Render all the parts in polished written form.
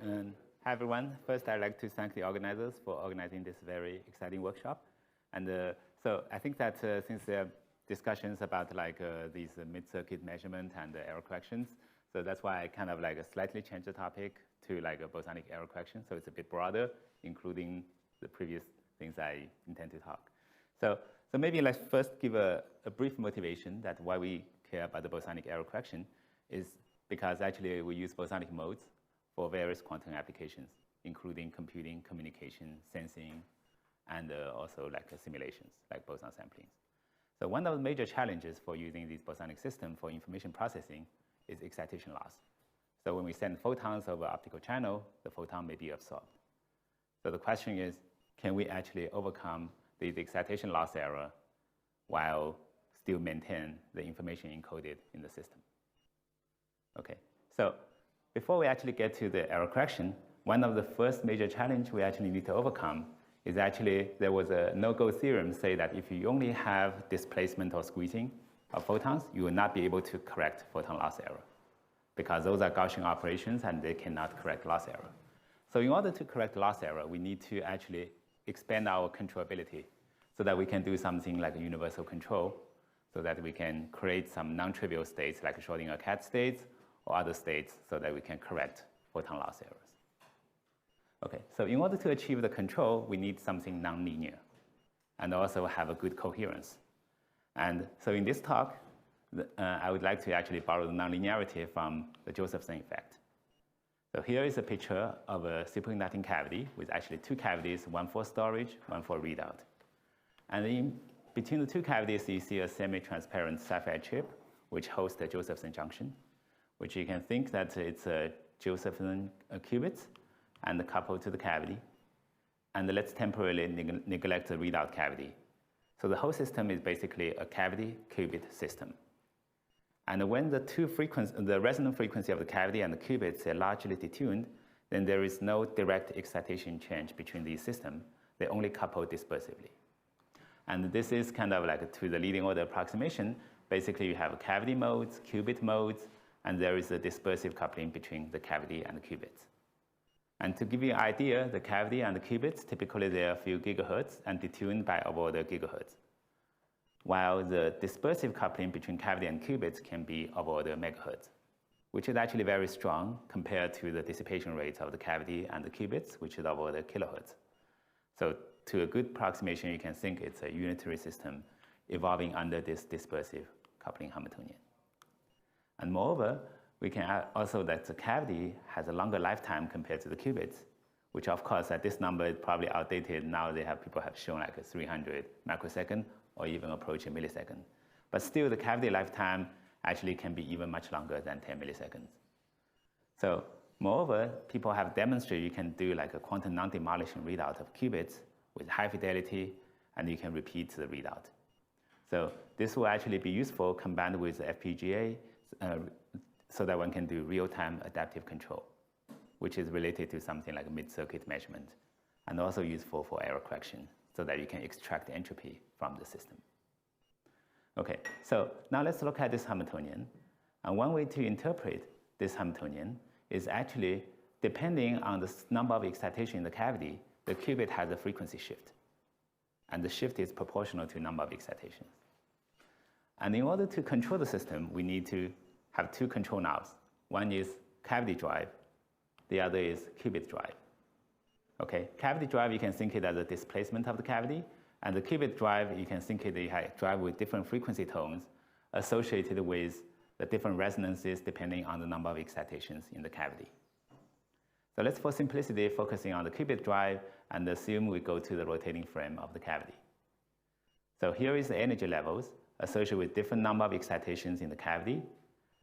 Hi, everyone. First, I'd like to thank the organizers for organizing this very exciting workshop. And so I think that since there are discussions about these mid-circuit measurement and error corrections, so that's why I kind of slightly changed the topic to a bosonic error correction. So it's a bit broader, including the previous things I intend to talk. So maybe let's first give a brief motivation that why we care about the bosonic error correction is because actually we use bosonic modes for various quantum applications, including computing, communication, sensing, and also simulations, like boson sampling. So one of the major challenges for using these bosonic systems for information processing is excitation loss. So when we send photons over optical channel, the photon may be absorbed. So the question is, can we actually overcome the excitation loss error while still maintain the information encoded in the system? Okay, so before we actually get to the error correction, one of the first major challenge we actually need to overcome is actually there was a no-go theorem say that if you only have displacement or squeezing of photons, you will not be able to correct photon loss error because those are Gaussian operations and they cannot correct loss error. So in order to correct loss error, we need to actually expand our controllability so that we can do something like a universal control so that we can create some non-trivial states like Schrodinger cat states or other states so that we can correct photon loss errors. Okay, so in order to achieve the control, we need something nonlinear and also have a good coherence. And so in this talk, I would like to actually borrow the nonlinearity from the Josephson effect. So here is a picture of a superconducting cavity with actually two cavities, one for storage, one for readout. And in between the two cavities, you see a semi-transparent sapphire chip, which hosts the Josephson junction, which you can think that it's a Josephson qubit and coupled to the cavity. And let's temporarily neglect the readout cavity. So the whole system is basically a cavity-qubit system. And when the resonant frequency of the cavity and the qubits are largely detuned, then there is no direct excitation change between these systems. They only couple dispersively. And this is kind of to the leading order approximation. Basically, you have cavity modes, qubit modes, and there is a dispersive coupling between the cavity and the qubits. And to give you an idea, the cavity and the qubits, typically they are a few gigahertz and detuned by of order gigahertz, while the dispersive coupling between cavity and qubits can be of order megahertz, which is actually very strong compared to the dissipation rates of the cavity and the qubits, which is of order kilohertz. So to a good approximation, you can think it's a unitary system evolving under this dispersive coupling Hamiltonian. And moreover, we can add also that the cavity has a longer lifetime compared to the qubits, which of course at this number is probably outdated. Now people have shown a 300 microsecond or even approaching millisecond. But still the cavity lifetime actually can be even much longer than 10 milliseconds. So moreover, people have demonstrated you can do a quantum non-demolishing readout of qubits with high fidelity, and you can repeat the readout. So this will actually be useful combined with the FPGA so that one can do real-time adaptive control, which is related to something like mid-circuit measurement, and also useful for error correction so that you can extract entropy from the system. Okay, so now let's look at this Hamiltonian. And one way to interpret this Hamiltonian is actually depending on the number of excitation in the cavity, the qubit has a frequency shift. And the shift is proportional to number of excitations. And in order to control the system, we need to have two control knobs. One is cavity drive, the other is qubit drive. Okay, cavity drive, you can think it as a displacement of the cavity, and the qubit drive, you can think it as a drive with different frequency tones associated with the different resonances depending on the number of excitations in the cavity. So let's, for simplicity, focusing on the qubit drive and assume we go to the rotating frame of the cavity. So here is the energy levels associated with different number of excitations in the cavity.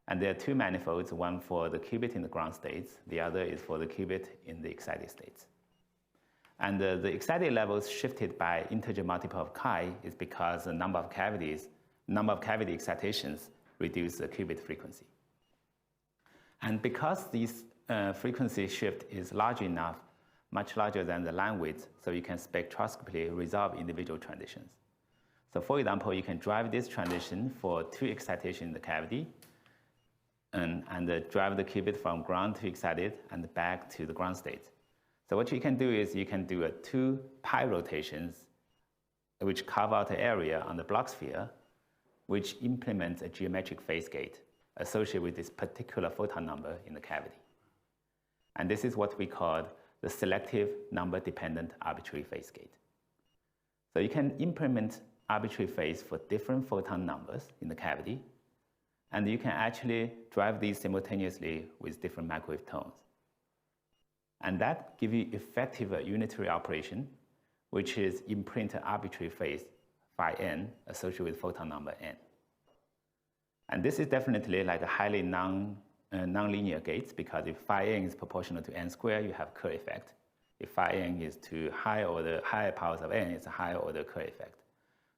And there are two manifolds, one for the qubit in the ground states, the other is for the qubit in the excited states. And the excited levels shifted by integer multiple of chi is because the number of cavity excitations reduce the qubit frequency. And because this frequency shift is large enough, much larger than the line width, so you can spectroscopically resolve individual transitions. So for example, you can drive this transition for two excitations in the cavity, and drive the qubit from ground to excited and back to the ground state. So what you can do is you can do 2 pi rotations which carve out an area on the Bloch sphere, which implements a geometric phase gate associated with this particular photon number in the cavity. And this is what we call the selective number-dependent arbitrary phase gate. So you can implement arbitrary phase for different photon numbers in the cavity, and you can actually drive these simultaneously with different microwave tones. And that gives you effective unitary operation, which is imprint arbitrary phase phi n associated with photon number n. And this is definitely like a highly non-linear gates, because if phi n is proportional to n squared, you have Kerr effect. If phi n is to higher powers of n, it's a higher order Kerr effect.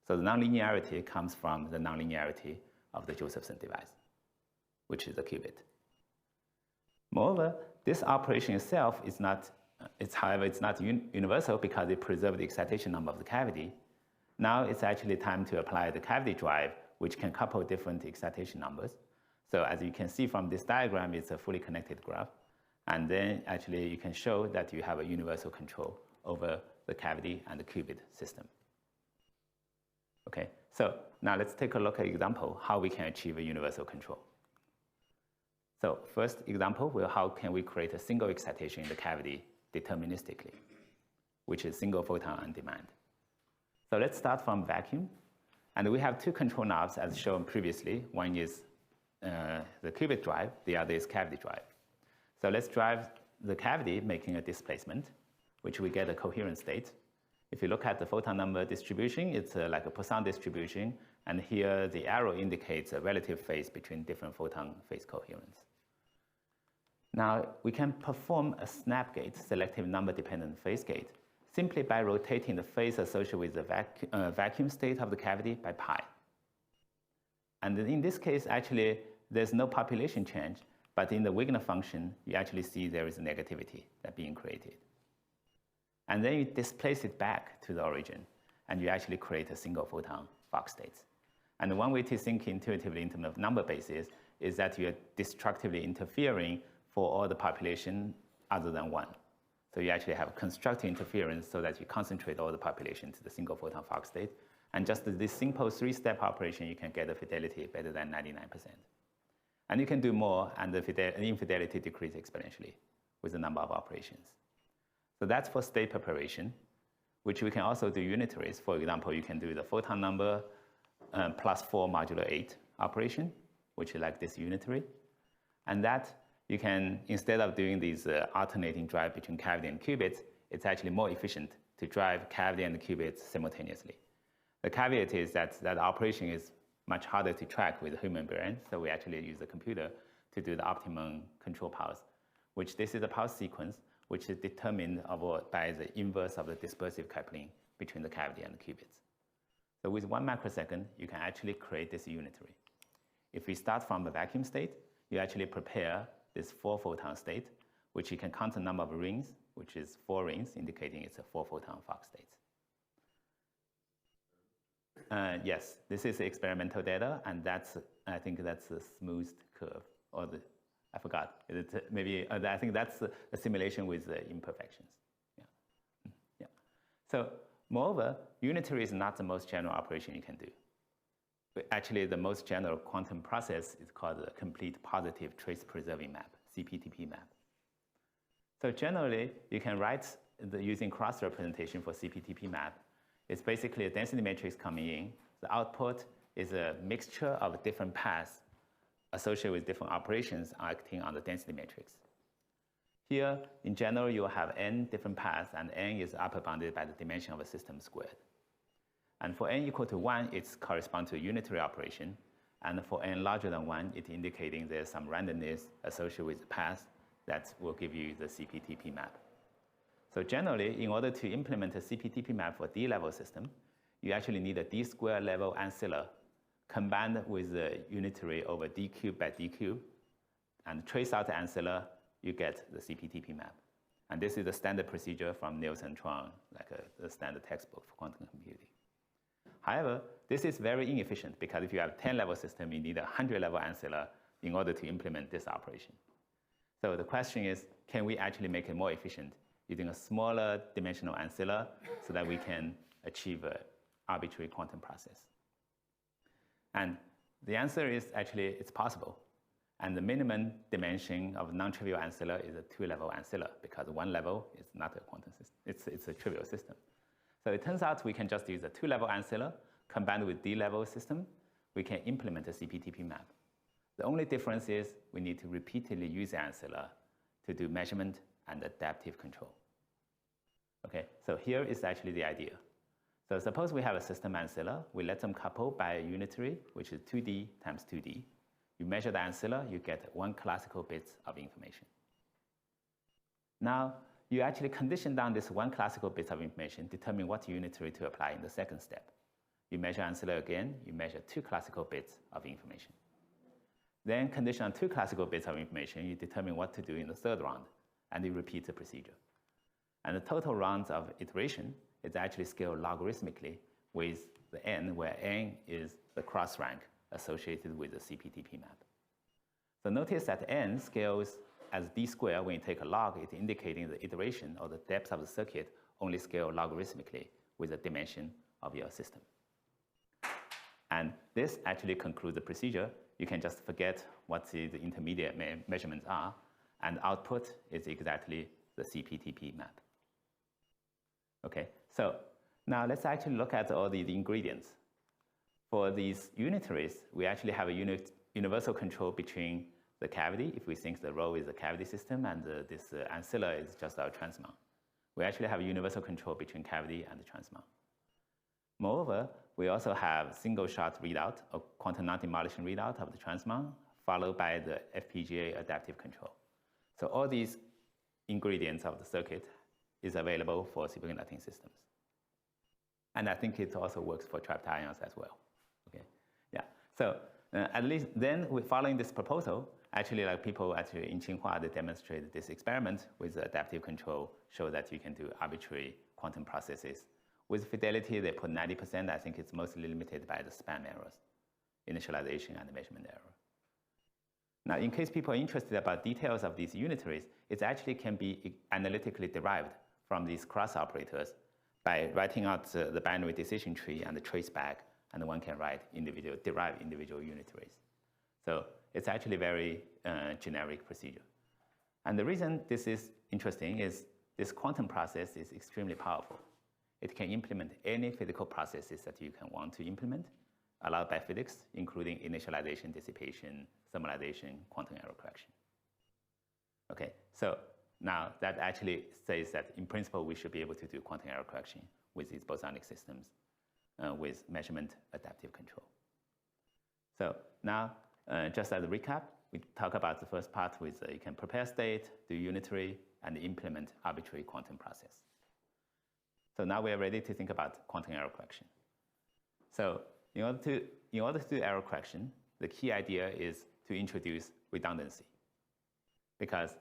So the nonlinearity comes from the nonlinearity of the Josephson device, which is the qubit. Moreover, this operation itself is not, however, it's not universal because it preserves the excitation number of the cavity. Now it's actually time to apply the cavity drive, which can couple different excitation numbers. So as you can see from this diagram, it's a fully connected graph. And then actually you can show that you have a universal control over the cavity and the qubit system. Okay, so now let's take a look at example how we can achieve a universal control. So first example, well, how can we create a single excitation in the cavity deterministically, which is single photon on demand. So let's start from vacuum. And we have 2 control knobs as shown previously. One is the qubit drive, the other is cavity drive. So let's drive the cavity, making a displacement, which we get a coherent state. If you look at the photon number distribution, it's like a Poisson distribution. And here the arrow indicates a relative phase between different photon phase coherence. Now we can perform a snap gate, selective number-dependent phase gate, simply by rotating the phase associated with the vacuum state of the cavity by pi. And in this case, actually, there's no population change, but in the Wigner function, you actually see there is a negativity that's being created. And then you displace it back to the origin, and you actually create a single photon Fock states. And one way to think intuitively in terms of number basis is that you're destructively interfering for all the population other than 1. So you actually have constructive interference so that you concentrate all the population to the single photon Fock state. And just this simple 3-step operation, you can get a fidelity better than 99%. And you can do more, and the infidelity decreases exponentially with the number of operations. So that's for state preparation, which we can also do unitaries. For example, you can do the photon number plus 4 modulo 8 operation, which is like this unitary. And that you can, instead of doing these alternating drive between cavity and qubits, it's actually more efficient to drive cavity and qubits simultaneously. The caveat is that that operation is much harder to track with the human brain, so we actually use the computer to do the optimum control pulse, which this is a pulse sequence which is determined by the inverse of the dispersive coupling between the cavity and the qubits. So with 1 microsecond, you can actually create this unitary. If we start from the vacuum state, you actually prepare this 4-photon state, which you can count the number of rings, which is 4 rings, indicating it's a 4-photon Fock state. Yes, this is experimental data, and I think that's a smoothed curve, or I forgot. Maybe I think that's a simulation with imperfections. Yeah. Yeah. So moreover, unitary is not the most general operation you can do. But actually, the most general quantum process is called the complete positive trace preserving map, CPTP map. So generally, you can write using cross representation for CPTP map. It's basically a density matrix coming in. The output is a mixture of different paths associated with different operations acting on the density matrix. Here, in general, you will have n different paths, and n is upper bounded by the dimension of a system squared. And for n equal to 1, it corresponds to a unitary operation. And for n larger than 1, it's indicating there's some randomness associated with the path that will give you the CPTP map. So generally, in order to implement a CPTP map for d-level system, you actually need a d-square level ancilla combined with the unitary over d cubed by d cubed. And trace out the ancilla, you get the CPTP map. And this is the standard procedure from Nielsen Chuang, like the standard textbook for quantum computing. However, this is very inefficient because if you have a 10-level system, you need a 100-level ancilla in order to implement this operation. So the question is, can we actually make it more efficient using a smaller dimensional ancilla so that we can achieve an arbitrary quantum process? And the answer is actually it's possible. And the minimum dimension of non-trivial ancilla is a 2-level ancilla, because 1 level is not a quantum system. It's a trivial system. So it turns out we can just use a 2-level ancilla combined with d-level system. We can implement a CPTP map. The only difference is we need to repeatedly use the ancilla to do measurement and adaptive control. Okay, so here is actually the idea. So suppose we have a system ancilla. We let them couple by a unitary, which is 2D times 2D. You measure the ancilla, you get 1 classical bit of information. Now, you actually condition down this 1 classical bit of information, determine what unitary to apply in the second step. You measure ancilla again, you measure 2 classical bits of information. Then condition on 2 classical bits of information, you determine what to do in the third round, and you repeat the procedure. And the total rounds of iteration is actually scaled logarithmically with the n, where n is the cross rank associated with the CPTP map. So notice that n scales as d squared. When you take a log, it's indicating the iteration or the depth of the circuit only scale logarithmically with the dimension of your system. And this actually concludes the procedure. You can just forget what the intermediate measurements are, and output is exactly the CPTP map. Okay, so now let's actually look at all the ingredients. For these unitaries, we actually have a universal control between the cavity, if we think the rho is a cavity system, and this ancilla is just our transmount. We actually have a universal control between cavity and the transmount. Moreover, we also have single-shot readout, or quantum non-demolition readout of the transmount, followed by the FPGA adaptive control. So all these ingredients of the circuit is available for superconducting systems. And I think it also works for trapped ions as well. Okay, yeah. So at least then, following this proposal, actually, like people actually in Tsinghua, they demonstrated this experiment with the adaptive control, show that you can do arbitrary quantum processes. With fidelity, they put 90%. I think it's mostly limited by the span errors, initialization and measurement error. Now, in case people are interested about details of these unitaries, it actually can be analytically derived from these cross operators by writing out the binary decision tree and the trace back, and one can derive individual unitaries. So it's actually a very generic procedure. And the reason this is interesting is this quantum process is extremely powerful. It can implement any physical processes that you can want to implement, allowed by physics, including initialization, dissipation, thermalization, quantum error correction. Okay, so now that actually says that in principle we should be able to do quantum error correction with these bosonic systems with measurement adaptive control. So now, just as a recap, we talk about the first part with you can prepare state, do unitary, and implement arbitrary quantum process. So now we are ready to think about quantum error correction. So in order to do error correction, the key idea is to introduce redundancy. Because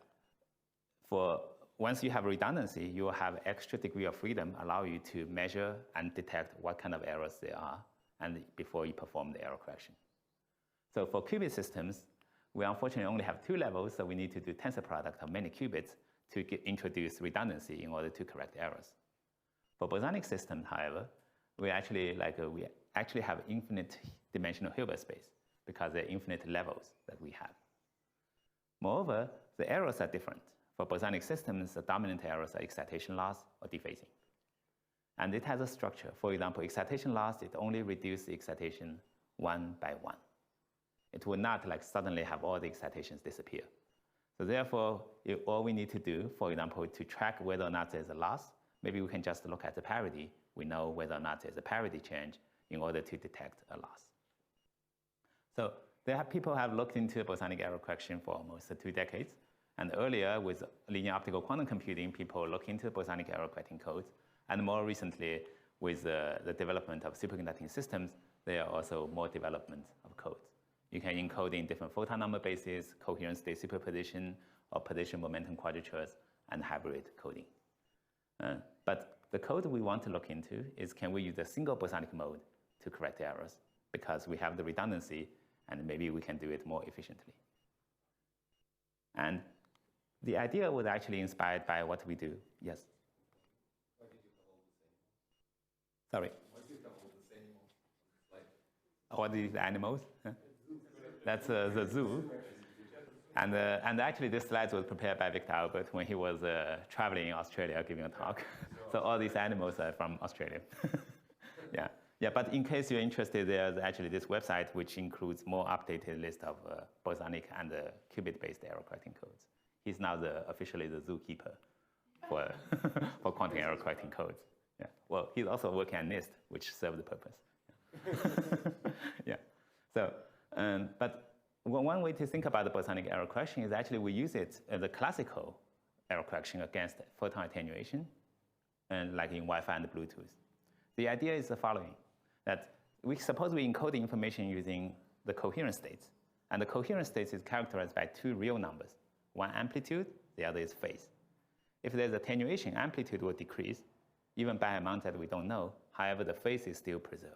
once you have redundancy, you will have extra degree of freedom, allow you to measure and detect what kind of errors there are, and before you perform the error correction. So for qubit systems, we unfortunately only have 2 levels, so we need to do tensor product of many qubits to introduce redundancy in order to correct errors. For bosonic systems, however, we actually have infinite dimensional Hilbert space because there are infinite levels that we have. Moreover, the errors are different. For bosonic systems, the dominant errors are excitation loss or dephasing. And it has a structure. For example, excitation loss, it only reduces the excitation 1 by 1. It will not suddenly have all the excitations disappear. So therefore, all we need to do, for example, to track whether or not there's a loss, maybe we can just look at the parity. We know whether or not there's a parity change in order to detect a loss. So people have looked into bosonic error correction for almost 2 decades. And earlier, with linear optical quantum computing, people look into bosonic error correcting codes. And more recently, with the development of superconducting systems, there are also more development of codes. You can encode in different photon number bases, coherent state superposition, or position momentum quadratures, and hybrid coding. But the code we want to look into is, can we use a single bosonic mode to correct errors? Because we have the redundancy, and maybe we can do it more efficiently. And the idea was actually inspired by what we do. Yes? Why did you hold the same? Sorry? Why did you hold the same? What are these animals? That's the zoo. And actually, this slide was prepared by Victor Albert when he was traveling in Australia giving a talk. So all these animals are from Australia. Yeah. Yeah, but in case you're interested, there's actually this website which includes more updated list of Bosonic and qubit-based error correcting codes. He's now officially the zookeeper for, for quantum error correcting codes. Yeah. Well, he's also working on NIST, which serves the purpose. Yeah. So, but one way to think about the bosonic error correction is actually we use it as a classical error correction against photon attenuation, and like in Wi-Fi and Bluetooth. The idea is the following, that suppose we encode the information using the coherent states, and the coherent states is characterized by two real numbers, one amplitude, the other is phase. If there's attenuation, amplitude will decrease, even by amount that we don't know, however, the phase is still preserved.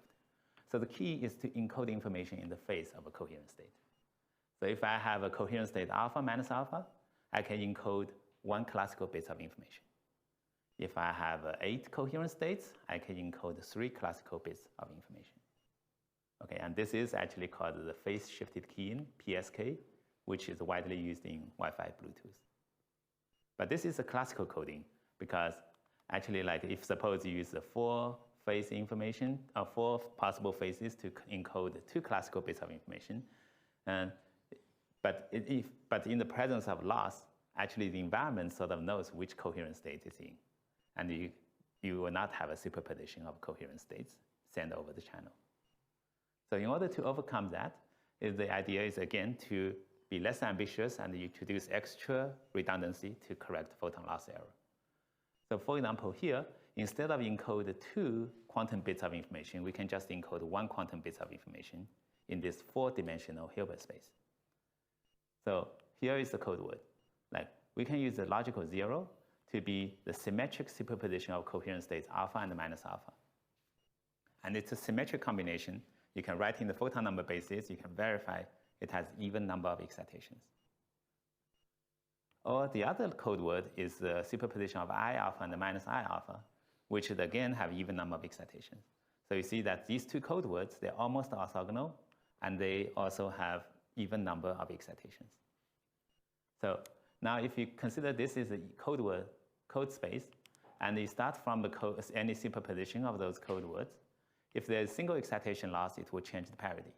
So the key is to encode information in the phase of a coherent state. So if I have a coherent state alpha minus alpha, I can encode 1 classical bit of information. If I have 8 coherent states, I can encode 3 classical bits of information. Okay, and this is actually called the phase-shifted keying, PSK, which is widely used in Wi-Fi, Bluetooth. But this is a classical coding because actually, like if suppose you use the 4 phase information, or 4 possible phases to encode 2 classical bits of information, but in the presence of loss, actually the environment sort of knows which coherent state it's in. And you will not have a superposition of coherent states sent over the channel. So in order to overcome that, the idea is again to be less ambitious and you introduce extra redundancy to correct photon loss error. So for example, here, instead of encode 2 quantum bits of information, we can just encode 1 quantum bit of information in this 4-dimensional Hilbert space. So here is the code word. Like we can use the logical 0 to be the symmetric superposition of coherent states alpha and minus alpha. And it's a symmetric combination. You can write in the photon number basis, you can verify it has even number of excitations. Or the other code word is the superposition of I alpha and minus I alpha, which again have even number of excitations. So you see that these 2 code words, they're almost orthogonal, and they also have even number of excitations. So now if you consider this is a code space, and you start from any superposition of those code words, if there's single excitation loss, it will change the parity.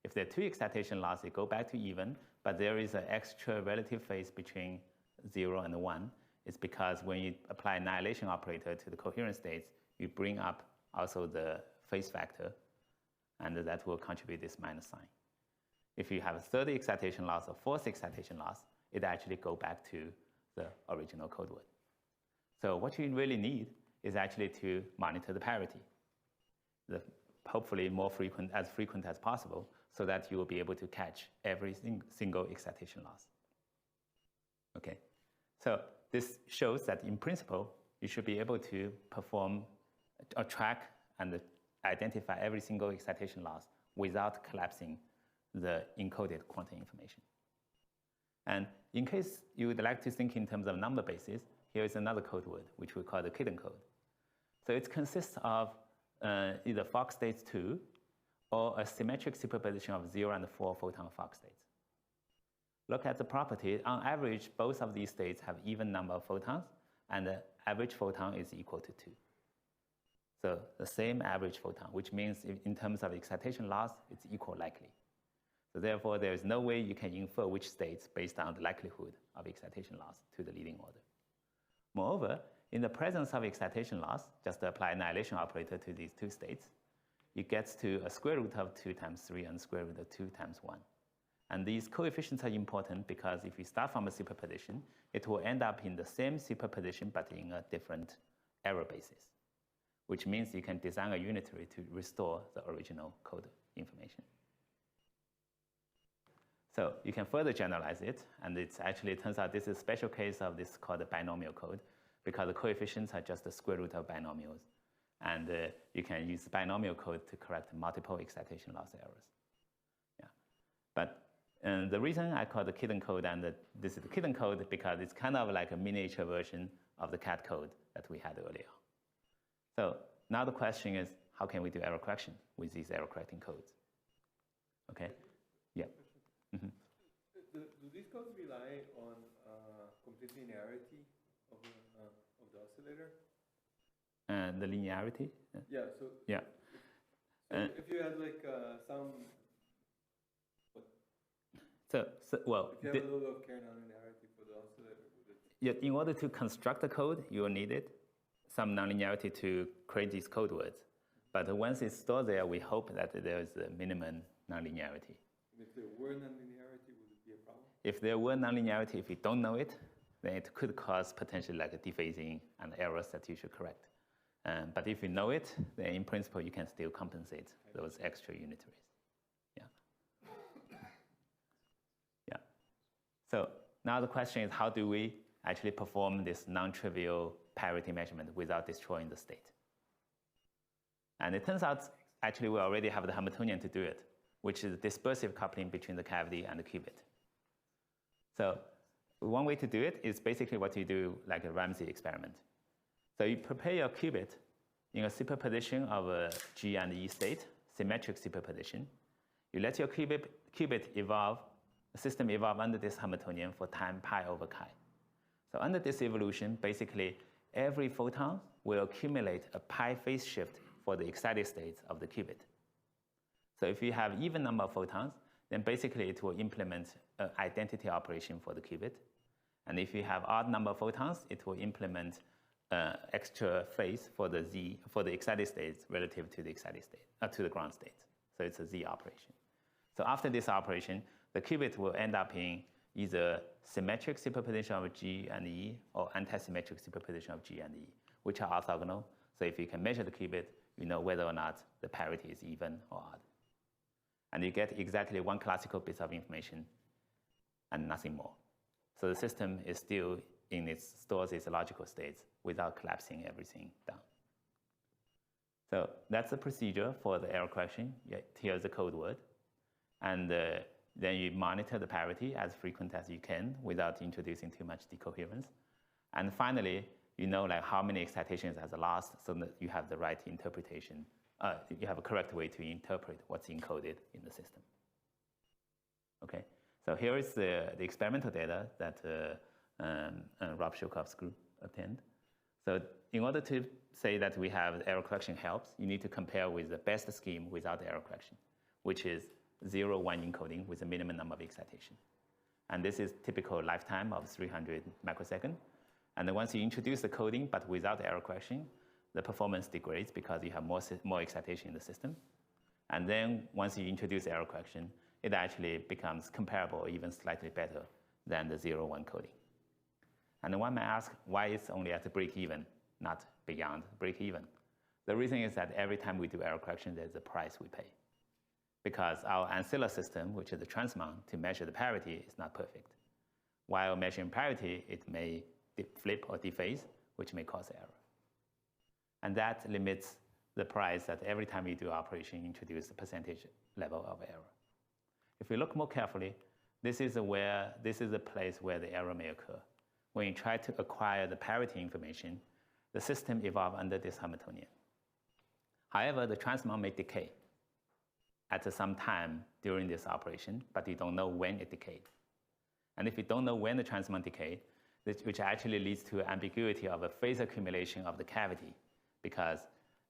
If there are 2 excitation loss, it go back to even, but there is an extra relative phase between 0 and 1. It's because when you apply annihilation operator to the coherent states, you bring up also the phase factor, and that will contribute this minus sign. If you have a 3rd excitation loss or 4th excitation loss, it actually go back to the original code word. So what you really need is actually to monitor the parity, hopefully more frequent as possible, so that you will be able to catch every single excitation loss. Okay, so this shows that in principle, you should be able to perform or track and identify every single excitation loss without collapsing the encoded quantum information. And in case you would like to think in terms of number basis, here is another code word, which we call the Kitten code. So it consists of either Fock states 2 or a symmetric superposition of 0 and 4 photon Fock states. Look at the property. On average, both of these states have even number of photons, and the average photon is equal to 2. So the same average photon, which means in terms of excitation loss, it's equal likely. So therefore, there is no way you can infer which states based on the likelihood of excitation loss to the leading order. Moreover, in the presence of excitation loss, just apply annihilation operator to these 2 states, it gets to a square root of 2 times 3 and square root of 2 times 1. And these coefficients are important because if you start from a superposition, it will end up in the same superposition but in a different error basis, which means you can design a unitary to restore the original code information. So you can further generalize it, and it turns out this is a special case of this called the binomial code, because the coefficients are just the square root of binomials. And you can use binomial code to correct multiple excitation loss errors. Yeah. But the reason I call the Kitten code and this is the Kitten code because it's kind of like a miniature version of the cat code that we had earlier. So now the question is, how can we do error correction with these error correcting codes? Okay, yeah. Mm-hmm. Do these codes rely on complete linearity of the oscillator? And the linearity? Yeah, so, yeah. So if you had like some, well, if you have a little bit of Kerr nonlinearity for the oscillator, would it? Yeah, in order to construct the code, you will need it, some nonlinearity to create these code words. But once it's stored there, we hope that there is a minimum nonlinearity. And if there were nonlinearity, would it be a problem? If there were nonlinearity, if you don't know it, then it could cause potentially like a dephasing and errors that you should correct. But if you know it, then in principle, you can still compensate those extra unitaries. Yeah. Yeah. So now the question is, how do we actually perform this non-trivial parity measurement without destroying the state? And it turns out, actually, we already have the Hamiltonian to do it, which is dispersive coupling between the cavity and the qubit. So one way to do it is basically what you do like a Ramsey experiment. So you prepare your qubit in a superposition of a G and E state, symmetric superposition. You let your qubit evolve, the system evolve under this Hamiltonian for time pi over chi. So under this evolution, basically, every photon will accumulate a pi phase shift for the excited states of the qubit. So if you have even number of photons, then basically it will implement an identity operation for the qubit. And if you have odd number of photons, it will implement extra phase for the excited states relative to the excited state, to the ground state. So it's a Z operation. So after this operation, the qubit will end up in either symmetric superposition of G and E or anti-symmetric superposition of G and E, which are orthogonal. So if you can measure the qubit, you know whether or not the parity is even or odd. And you get exactly one classical bit of information and nothing more. So the system is still stores its logical states without collapsing everything down. So that's the procedure for the error correction. Here's the code word. And then you monitor the parity as frequent as you can without introducing too much decoherence. And finally, you know like how many excitations has lost so that you have the right interpretation. You have a correct way to interpret what's encoded in the system. Okay, so here is the experimental data that Rob Shukov's group obtained. So in order to say that we have error correction helps, you need to compare with the best scheme without error correction, which is 0, 1 encoding with a minimum number of excitation. And this is typical lifetime of 300 microseconds. And then once you introduce the coding, but without error correction, the performance degrades because you have more excitation in the system. And then once you introduce error correction, it actually becomes comparable or even slightly better than the 0, 1 coding. And one may ask why it's only at the break-even, not beyond break-even. The reason is that every time we do error correction, there's a price we pay. Because our Ancilla system, which is the transmon to measure the parity, is not perfect. While measuring parity, it may flip or dephase, which may cause error. And that limits the price that every time you do operation, introduce the percentage level of error. If we look more carefully, this is a place where the error may occur. When you try to acquire the parity information, the system evolves under this Hamiltonian. However, the transmon may decay at some time during this operation, but you don't know when it decayed. And if you don't know when the transmon decayed, which actually leads to ambiguity of a phase accumulation of the cavity, because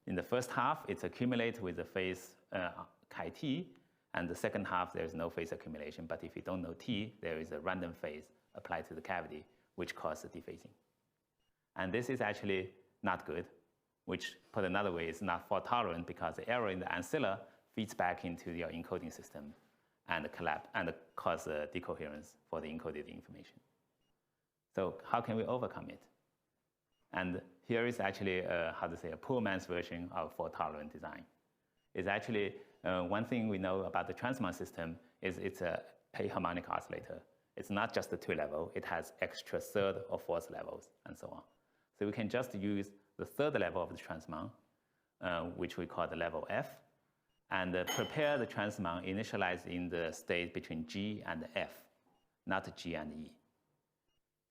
in the first half, it's accumulated with the phase chi t, and the second half, there's no phase accumulation. But if you don't know t, there is a random phase applied to the cavity, which causes dephasing. And this is actually not good, which put another way is not fault tolerant because the error in the Ancilla feeds back into your encoding system and collapse and cause decoherence for the encoded information. So how can we overcome it? And here is actually, a poor man's version of fault-tolerant design. It's actually, one thing we know about the transmon system is it's a harmonic oscillator. It's not just the 2-level, it has extra third or fourth levels, and so on. So we can just use the third level of the transmon, which we call the level F, and prepare the transmon initialized in the state between G and F, not G and E.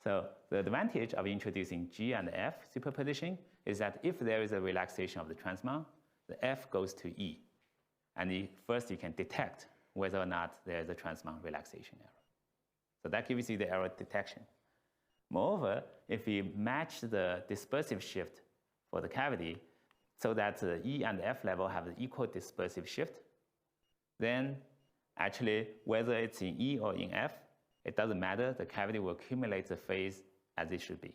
So the advantage of introducing G and F superposition is that if there is a relaxation of the transmon, the F goes to E. And first you can detect whether or not there is a transmon relaxation error. So that gives you the error detection. Moreover, if we match the dispersive shift for the cavity so that the E and F level have the equal dispersive shift, then actually whether it's in E or in F, it doesn't matter, the cavity will accumulate the phase as it should be.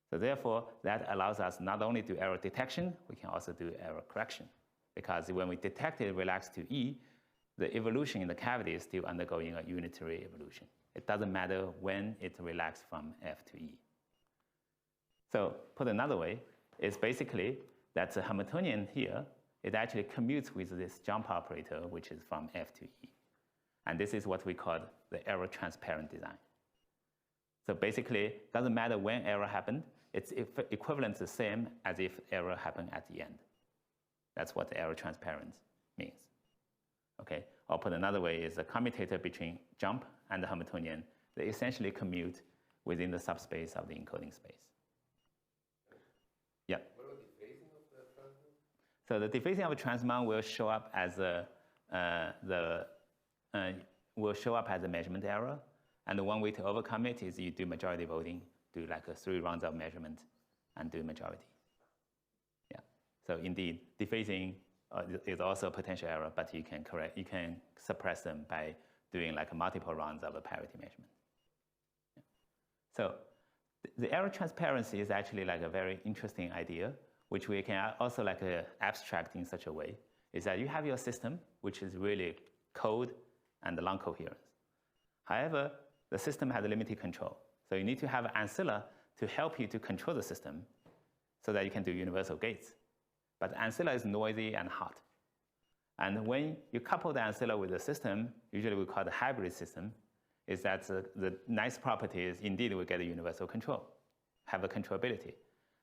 So therefore, that allows us not only to do error detection, we can also do error correction. Because when we detect it relaxed to E, the evolution in the cavity is still undergoing a unitary evolution. It doesn't matter when it relaxed from F to E. So put another way, it's basically that the Hamiltonian here, it actually commutes with this jump operator, which is from F to E. And this is what we call the error transparent design. So basically, it doesn't matter when error happened, it's equivalent the same as if error happened at the end. That's what the error transparent means. Okay, or put another way is the commutator between jump and the Hamiltonian, they essentially commute within the subspace of the encoding space. Yeah. What about the phasing of the transmon? So the dephasing of a transmon will show up as a measurement error, and the one way to overcome it is you do majority voting, do like 3 rounds of measurement, and do majority. Yeah. So indeed, dephasing is also a potential error, but you can suppress them by doing like multiple rounds of a parity measurement. Yeah. So the error transparency is actually like a very interesting idea, which we can also like abstract in such a way, is that you have your system, which is really code and long coherence. However, the system has a limited control. So you need to have Ancilla to help you to control the system so that you can do universal gates. But Ancilla is noisy and hot. And when you couple the Ancilla with the system, usually we call it a hybrid system, is that the nice property is indeed we get a universal control, have a controllability.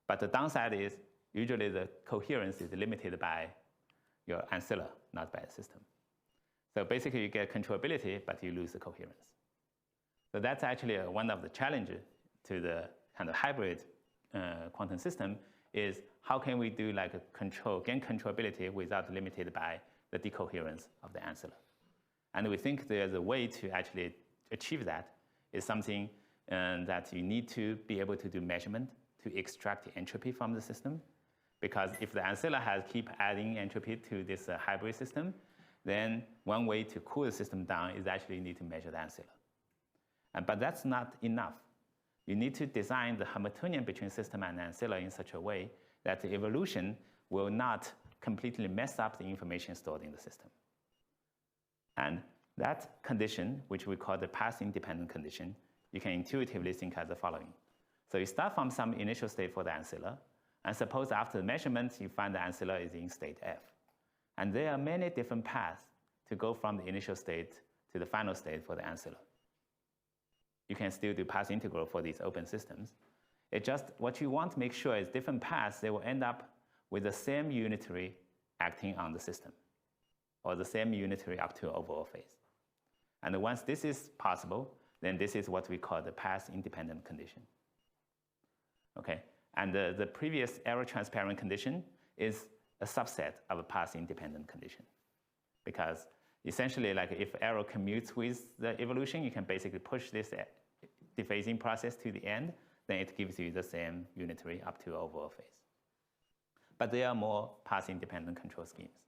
But the downside is usually the coherence is limited by your Ancilla, not by the system. So basically you get controllability, but you lose the coherence. So that's actually one of the challenges to the kind of hybrid quantum system is how can we do like gain controllability without limited by the decoherence of the Ancilla. And we think there's a way to actually achieve that is something that you need to be able to do measurement to extract the entropy from the system. Because if the Ancilla keep adding entropy to this hybrid system, then one way to cool the system down is actually you need to measure the Ancilla. But that's not enough. You need to design the Hamiltonian between system and Ancilla in such a way that the evolution will not completely mess up the information stored in the system. And that condition, which we call the path-independent condition, you can intuitively think as the following. So you start from some initial state for the Ancilla, and suppose after the measurements, you find the Ancilla is in state F. And there are many different paths to go from the initial state to the final state for the Ancilla. You can still do path integral for these open systems. It just, what you want to make sure is different paths, they will end up with the same unitary acting on the system, or the same unitary up to overall phase. And once this is possible, then this is what we call the path-independent condition. Okay, and the previous error transparent condition is a subset of a path-independent condition. Because essentially, like if error commutes with the evolution, you can basically push this dephasing process to the end, then it gives you the same unitary up to overall phase. But there are more path-independent control schemes.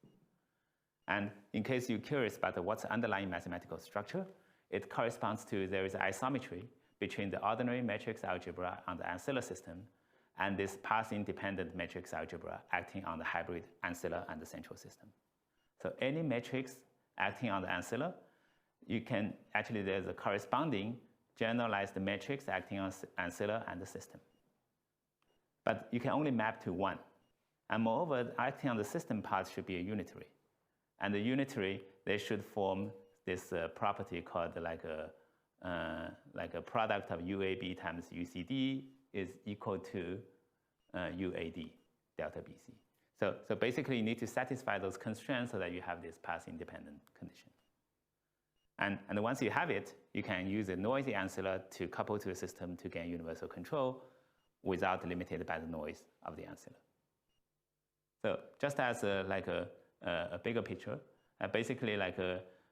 And in case you're curious about what's the underlying mathematical structure, it corresponds to there is isometry between the ordinary matrix algebra on the Ancilla system and this path-independent matrix algebra acting on the hybrid Ancilla and the central system. So any matrix acting on the Ancilla, you can actually, there's a corresponding generalized matrix acting on Ancilla and the system. But you can only map to one. And moreover, acting on the system part should be a unitary. And the unitary, they should form this property called like a product of UAB times UCD is equal to UAD, delta BC. So basically, you need to satisfy those constraints so that you have this path-independent condition. And once you have it, you can use a noisy ancilla to couple to a system to gain universal control without limited by the noise of the ancilla. So just as a bigger picture, basically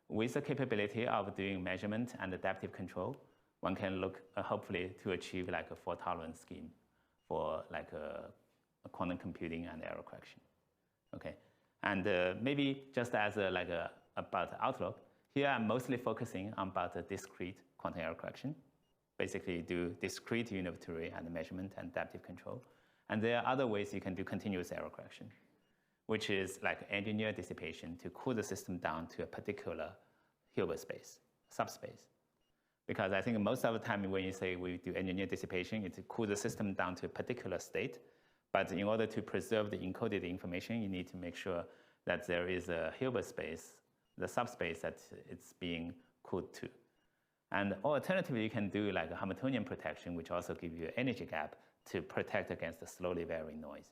with the capability of doing measurement and adaptive control, one can look hopefully to achieve like a fault-tolerant scheme for like a quantum computing and error correction. Okay, and maybe just as about outlook, here I'm mostly focusing on about the discrete quantum error correction. Basically do discrete unitary and measurement and adaptive control. And there are other ways you can do continuous error correction, which is like engineer dissipation to cool the system down to a particular Hilbert space, subspace. Because I think most of the time when you say we do engineer dissipation, it's to cool the system down to a particular state. But in order to preserve the encoded information, you need to make sure that there is a Hilbert space, the subspace that it's being cooled to. And alternatively, you can do like a Hamiltonian protection, which also gives you an energy gap to protect against the slowly varying noise.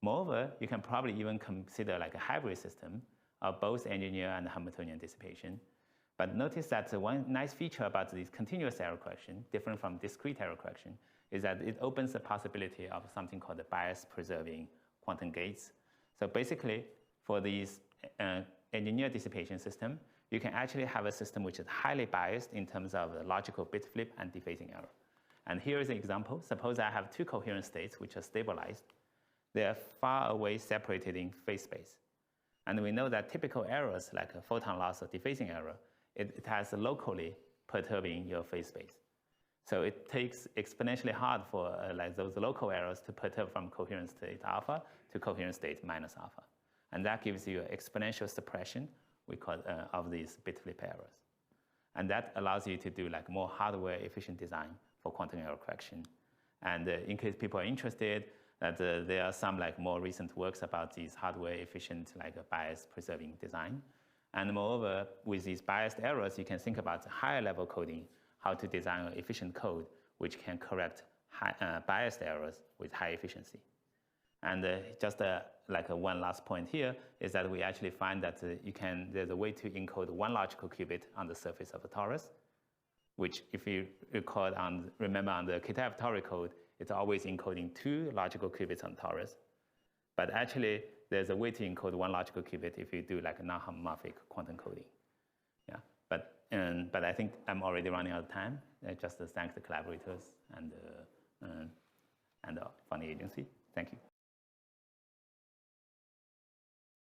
Moreover, you can probably even consider like a hybrid system of both engineer and Hamiltonian dissipation. But notice that one nice feature about this continuous error correction, different from discrete error correction, is that it opens the possibility of something called the bias-preserving quantum gates. So basically, for these engineer dissipation system, you can actually have a system which is highly biased in terms of the logical bit flip and dephasing error. And here is an example. Suppose I have two coherent states which are stabilized. They are far away separated in phase space. And we know that typical errors like a photon loss or dephasing error, it has locally perturbing your phase space. So it takes exponentially hard for like those local errors to perturb from coherent state alpha to coherent state minus alpha. And that gives you exponential suppression we call, of these bit flip errors. And that allows you to do like more hardware efficient design for quantum error correction. And in case people are interested, that there are some like more recent works about these hardware efficient like bias preserving design. And moreover, with these biased errors, you can think about higher level coding, how to design an efficient code which can correct biased errors with high efficiency. And just like one last point here is that we actually find that there's a way to encode one logical qubit on the surface of a torus, which if you remember on the Kitaev-Torre code, it's always encoding two logical qubits on torus. But actually, there's a way to encode one logical qubit if you do like a non-homomorphic quantum coding. Yeah, but I think I'm already running out of time. Just to thank the collaborators and the funding agency. Thank you.